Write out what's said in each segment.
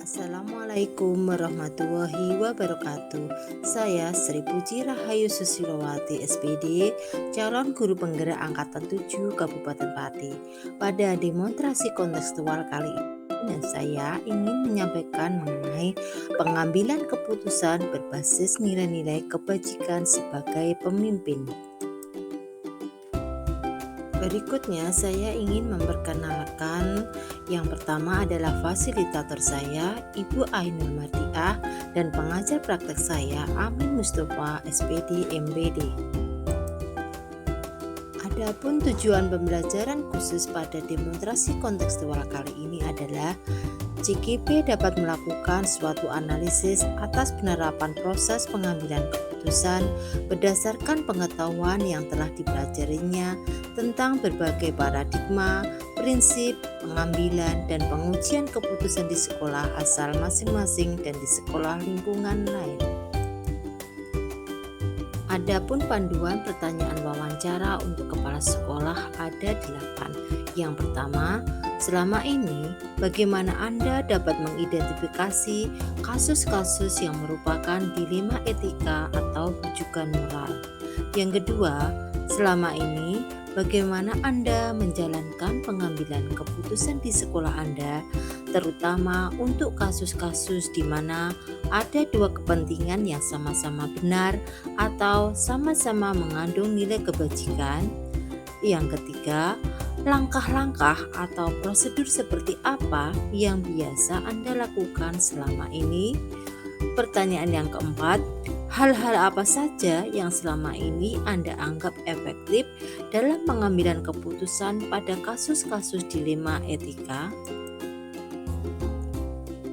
Assalamualaikum warahmatullahi wabarakatuh. Saya Sri Puji Rahayu Susilowati SPD, calon guru penggerak angkatan 7 Kabupaten Pati. Pada demonstrasi kontekstual kali ini, saya ingin menyampaikan mengenai pengambilan keputusan berbasis nilai-nilai kebajikan sebagai pemimpin. Berikutnya saya ingin memperkenalkan yang pertama adalah fasilitator saya, Ibu Ainul Mardiah, dan pengajar praktek saya, Amin Mustafa, SPD MBD. Adapun tujuan pembelajaran khusus pada demonstrasi kontekstual kali ini adalah CKP dapat melakukan suatu analisis atas penerapan proses pengambilan keputusan berdasarkan pengetahuan yang telah dipelajarinya tentang berbagai paradigma, prinsip, pengambilan, dan pengujian keputusan di sekolah asal masing-masing dan di sekolah lingkungan lain. Adapun panduan pertanyaan wawancara untuk kepala sekolah ada 8. Yang pertama, selama ini bagaimana Anda dapat mengidentifikasi kasus-kasus yang merupakan dilema etika atau rujukan moral? Yang kedua, selama ini bagaimana Anda menjalankan pengambilan keputusan di sekolah Anda, terutama untuk kasus-kasus di mana ada dua kepentingan yang sama-sama benar atau sama-sama mengandung nilai kebajikan. Yang ketiga, langkah-langkah atau prosedur seperti apa yang biasa Anda lakukan selama ini? Pertanyaan yang keempat, hal-hal apa saja yang selama ini Anda anggap efektif dalam pengambilan keputusan pada kasus-kasus dilema etika?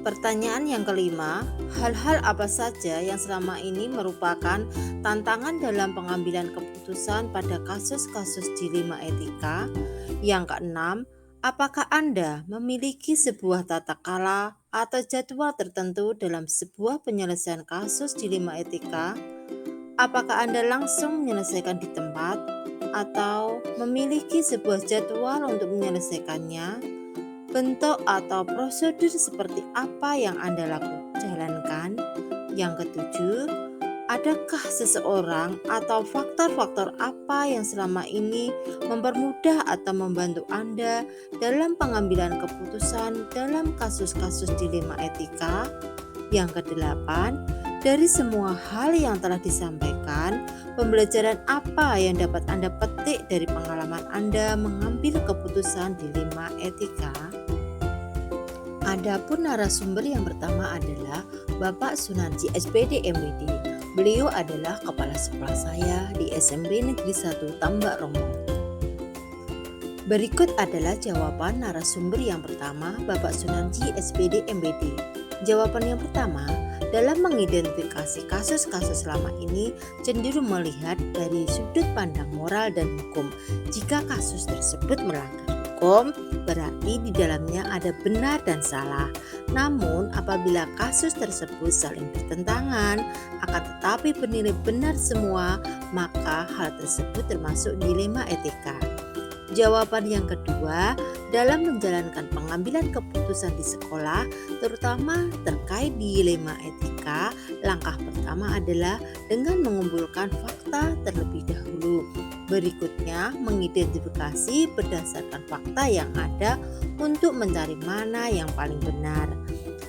Pertanyaan yang kelima, hal-hal apa saja yang selama ini merupakan tantangan dalam pengambilan keputusan pada kasus-kasus dilema etika? Yang keenam, apakah Anda memiliki sebuah tata cara atau jadwal tertentu dalam sebuah penyelesaian kasus dilema etika? Apakah Anda langsung menyelesaikan di tempat atau memiliki sebuah jadwal untuk menyelesaikannya? Bentuk atau prosedur seperti apa yang Anda jalankan? Yang ketujuh, adakah seseorang atau faktor-faktor apa yang selama ini mempermudah atau membantu Anda dalam pengambilan keputusan dalam kasus-kasus dilema etika? Yang kedelapan, dari semua hal yang telah disampaikan, pembelajaran apa yang dapat Anda petik dari pengalaman Anda mengambil keputusan dilema etika? Adapun narasumber yang pertama adalah Bapak Sunarji SPD MBD. Beliau adalah kepala sekolah saya di SMP Negeri 1 Tambak Ronggo. Berikut adalah jawaban narasumber yang pertama, Bapak Sunarji SPD MBD. Jawaban yang pertama, dalam mengidentifikasi kasus-kasus selama ini cenderung melihat dari sudut pandang moral dan hukum. Jika kasus tersebut melanggar hukum, berarti di dalamnya ada benar dan salah. Namun apabila kasus tersebut saling bertentangan, akan tetapi bernilai benar semua, maka hal tersebut termasuk dilema etika. Jawaban yang kedua, dalam menjalankan pengambilan keputusan di sekolah, terutama terkait dilema etika, langkah pertama adalah dengan mengumpulkan fakta terlebih dahulu. Berikutnya, mengidentifikasi berdasarkan fakta yang ada untuk mencari mana yang paling benar.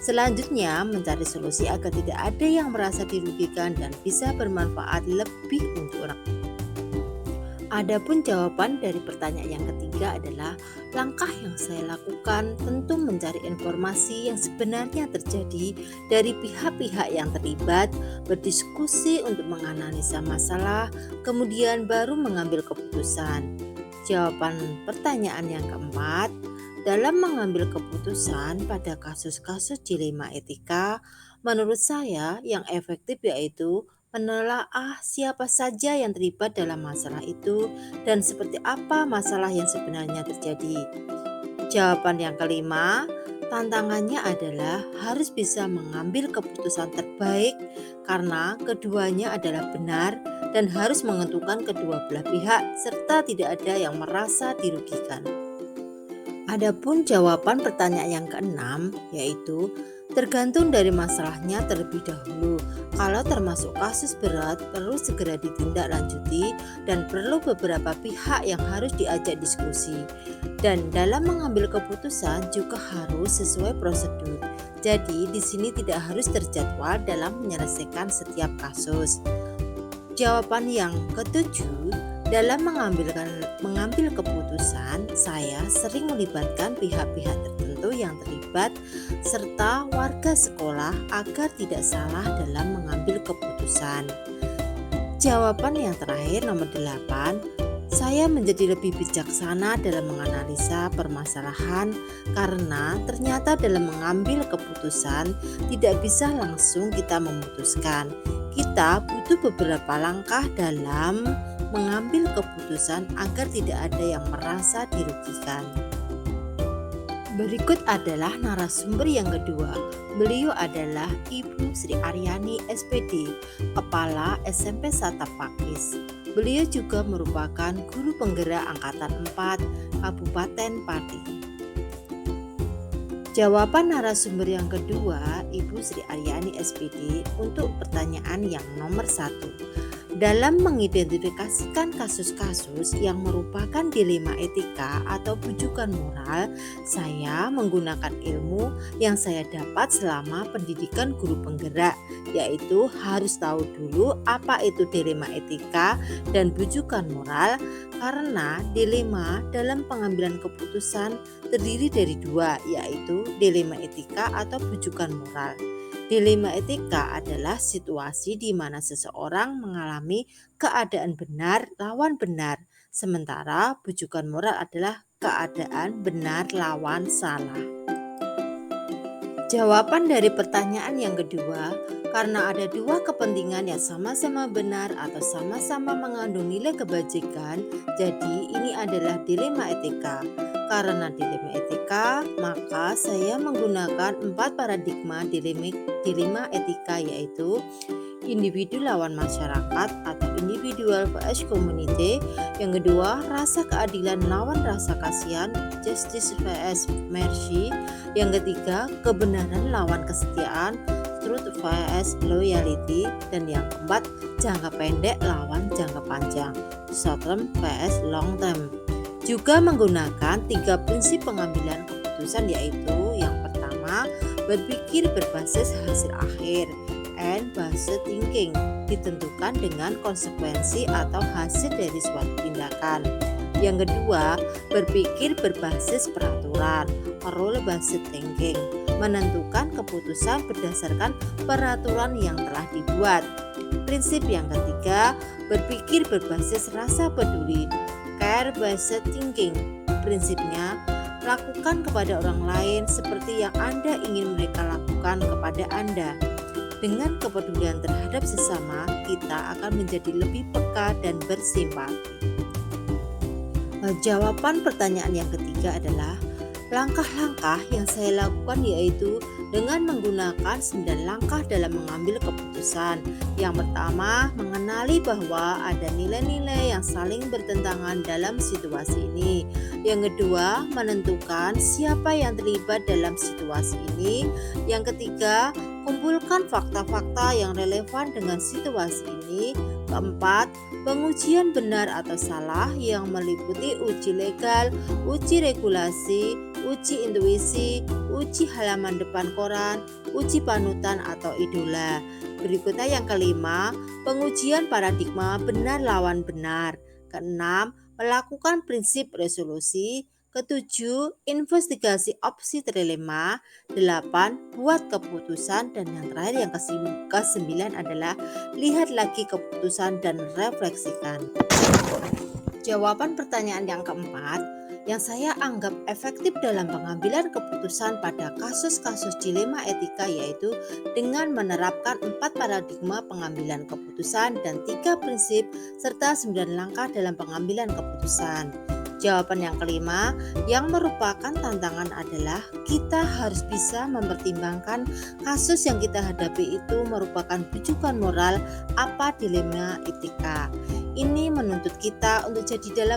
Selanjutnya, mencari solusi agar tidak ada yang merasa dirugikan dan bisa bermanfaat lebih untuk orang. Adapun jawaban dari pertanyaan yang ketiga adalah langkah yang saya lakukan tentu mencari informasi yang sebenarnya terjadi dari pihak-pihak yang terlibat, berdiskusi untuk menganalisa masalah, kemudian baru mengambil keputusan. Jawaban pertanyaan yang keempat, dalam mengambil keputusan pada kasus-kasus dilema etika, menurut saya yang efektif yaitu menelaah siapa saja yang terlibat dalam masalah itu dan seperti apa masalah yang sebenarnya terjadi. Jawaban yang kelima, tantangannya adalah harus bisa mengambil keputusan terbaik karena keduanya adalah benar dan harus menguntungkan kedua belah pihak serta tidak ada yang merasa dirugikan. Adapun jawaban pertanyaan yang keenam yaitu tergantung dari masalahnya terlebih dahulu. Kalau termasuk kasus berat perlu segera ditindaklanjuti dan perlu beberapa pihak yang harus diajak diskusi. Dan dalam mengambil keputusan juga harus sesuai prosedur. Jadi di sini tidak harus terjadwal dalam menyelesaikan setiap kasus. Jawaban yang ketujuh, dalam mengambil keputusan, saya sering melibatkan pihak-pihak tertentu yang terlibat serta warga sekolah agar tidak salah dalam mengambil keputusan. Jawaban yang terakhir nomor 8, saya menjadi lebih bijaksana dalam menganalisa permasalahan karena ternyata dalam mengambil keputusan tidak bisa langsung kita memutuskan. Kita butuh beberapa langkah dalam mengambil keputusan agar tidak ada yang merasa dirugikan. Berikut adalah narasumber yang kedua. Beliau adalah Ibu Sri Aryani SPD, Kepala SMP Sata Pakis. Beliau juga merupakan guru penggerak Angkatan 4 Kabupaten Pati. Jawaban narasumber yang kedua, Ibu Sri Aryani SPD, untuk pertanyaan yang nomor 1. Dalam mengidentifikasikan kasus-kasus yang merupakan dilema etika atau bujukan moral, saya menggunakan ilmu yang saya dapat selama pendidikan guru penggerak, yaitu harus tahu dulu apa itu dilema etika dan bujukan moral, karena dilema dalam pengambilan keputusan terdiri dari dua, yaitu dilema etika atau bujukan moral. Dilema etika adalah situasi di mana seseorang mengalami keadaan benar lawan benar, sementara bujukan moral adalah keadaan benar lawan salah. Jawaban dari pertanyaan yang kedua, karena ada dua kepentingan yang sama-sama benar atau sama-sama mengandung nilai kebajikan, jadi ini adalah dilema etika. Karena dilema etika, maka saya menggunakan 4 paradigma dilema etika, yaitu individu lawan masyarakat atau individual vs community. Yang kedua, rasa keadilan lawan rasa kasihan, justice vs mercy. Yang ketiga, kebenaran lawan kesetiaan, truth vs loyalty. Dan yang keempat, jangka pendek lawan jangka panjang, short term vs long term. Juga menggunakan 3 prinsip pengambilan keputusan, yaitu yang pertama, berpikir berbasis hasil akhir, and based thinking, ditentukan dengan konsekuensi atau hasil dari suatu tindakan. Yang kedua, berpikir berbasis peraturan, rule based thinking, menentukan keputusan berdasarkan peraturan yang telah dibuat. Prinsip yang ketiga, berpikir berbasis rasa peduli, care based thinking. Prinsipnya, lakukan kepada orang lain seperti yang Anda ingin mereka lakukan kepada Anda. Dengan kepedulian terhadap sesama, kita akan menjadi lebih peka dan bersimpati. Jawaban pertanyaan yang ketiga adalah langkah-langkah yang saya lakukan, yaitu dengan menggunakan 9 langkah dalam mengambil keputusan. Yang pertama, mengenali bahwa ada nilai-nilai yang saling bertentangan dalam situasi ini. Yang kedua, menentukan siapa yang terlibat dalam situasi ini. Yang ketiga, kumpulkan fakta-fakta yang relevan dengan situasi ini. Keempat, pengujian benar atau salah yang meliputi uji legal, uji regulasi, uji intuisi, uji halaman depan koran, uji panutan atau idola. Berikutnya yang kelima, pengujian paradigma benar lawan benar. Keenam, melakukan prinsip resolusi. Ketujuh, investigasi opsi trilema. 8, buat keputusan. Dan yang terakhir yang ke-9 adalah lihat lagi keputusan dan refleksikan. Jawaban pertanyaan yang keempat, yang saya anggap efektif dalam pengambilan keputusan pada kasus-kasus dilema etika, yaitu dengan menerapkan 4 paradigma pengambilan keputusan dan 3 prinsip serta 9 langkah dalam pengambilan keputusan. Jawaban yang kelima yang merupakan tantangan adalah kita harus bisa mempertimbangkan kasus yang kita hadapi itu merupakan rujukan moral apa dilema etika. Ini menuntut kita untuk jadi jeli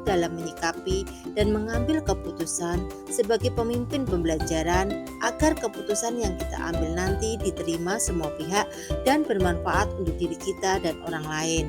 dalam menyikapi dan mengambil keputusan sebagai pemimpin pembelajaran agar keputusan yang kita ambil nanti diterima semua pihak dan bermanfaat untuk diri kita dan orang lain.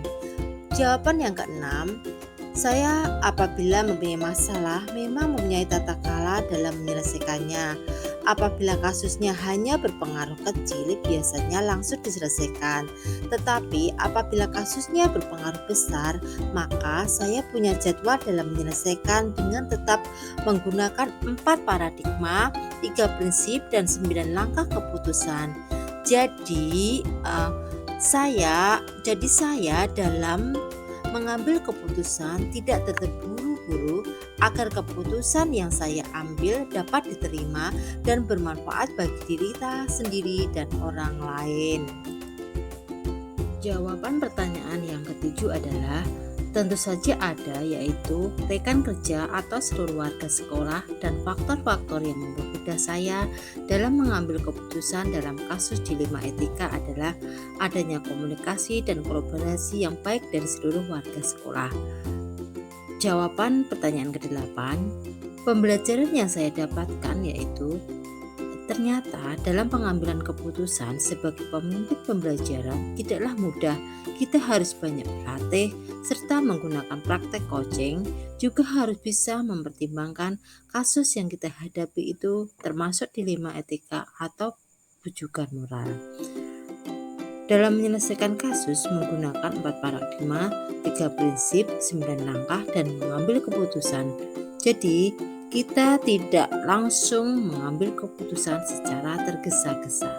Jawaban yang keenam, saya apabila mempunyai masalah memang mempunyai tata cara dalam menyelesaikannya. Apabila kasusnya hanya berpengaruh kecil, biasanya langsung diselesaikan. Tetapi apabila kasusnya berpengaruh besar, maka saya punya jadwal dalam menyelesaikan dengan tetap menggunakan 4 paradigma, 3 prinsip, dan 9 langkah keputusan. Jadi saya dalam mengambil keputusan tidak terburu-buru agar keputusan yang saya ambil dapat diterima dan bermanfaat bagi diri kita sendiri dan orang lain. Jawaban pertanyaan yang ketujuh adalah tentu saja ada, yaitu rekan kerja atau seluruh warga sekolah dan faktor-faktor yang mempermudah saya dalam mengambil keputusan dalam kasus dilema etika adalah adanya komunikasi dan kolaborasi yang baik dari seluruh warga sekolah. Jawaban pertanyaan ke-8, pembelajaran yang saya dapatkan yaitu ternyata dalam pengambilan keputusan sebagai pemimpin pembelajaran tidaklah mudah. Kita harus banyak berlatih serta menggunakan praktek coaching, juga harus bisa mempertimbangkan kasus yang kita hadapi itu termasuk dilema etika atau rujukan moral. Dalam menyelesaikan kasus menggunakan 4 paradigma, 3 prinsip, 9 langkah, dan mengambil keputusan. Jadi, kita tidak langsung mengambil keputusan secara tergesa-gesa.